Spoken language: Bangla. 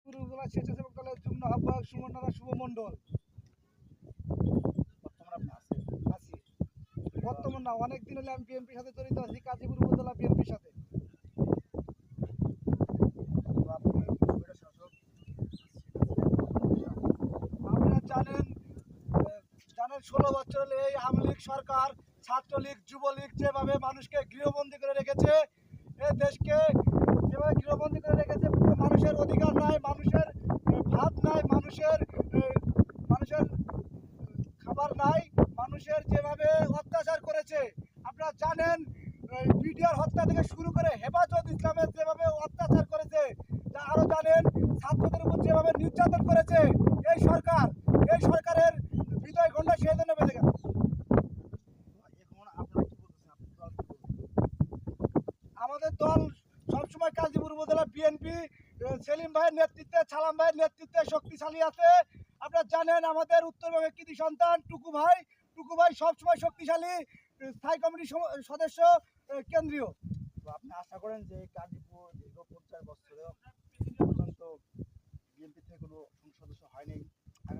উপজেলা স্বেচ্ছাসেবক দলের যুগ্ম আহ্বায়ক সুমননাথা শুভ মণ্ডল। আছি বর্তমান না, অনেকদিন হলে আমি বিএনপির সাথে জড়িত আছি, গাজীপুর উপজেলা বিএনপির সাথে। আপনারা জানেন 16 বছর হলে এই আওয়ামী লীগ সরকার, ছাত্রলীগ, যুবলীগ যেভাবে মানুষকে গৃহবন্দী করে রেখেছে, এই দেশকে যেভাবে গৃহবন্দী করে রেখেছে, মানুষের অধিকার নাই, মানুষের ভাত নাই, মানুষের খাবার নাই, মানুষের যেভাবে অত্যাচার করেছে আপনারা জানেন। বিডিআর হত্যা থেকে শুরু করে হেফাজত ইসলামের যেভাবে অত্যাচার করেছে, তা আরও জানেন। ছাত্রদের উপর যেভাবে নির্যাতন করেছে এই সরকারের হৃদয় গন্ডা সেই জন্য বেঁধে গেল। আমাদের দল সবসময় গাজীপুর উপজেলা বিএনপি সেলিম ভাইয়ের নেতৃত্বে, সালাম ভাইয়ের নেতৃত্বে শক্তিশালী আছে। আপনারা জানেন আমাদের উত্তরবঙ্গের কৃতি সন্তান টুকু ভাই সবসময় শক্তিশালী, স্থায়ী কমিটির সদস্য, কেন্দ্রীয়। তো আপনি আশা করেন যে গাজীপুর দীর্ঘ 50 বছরেও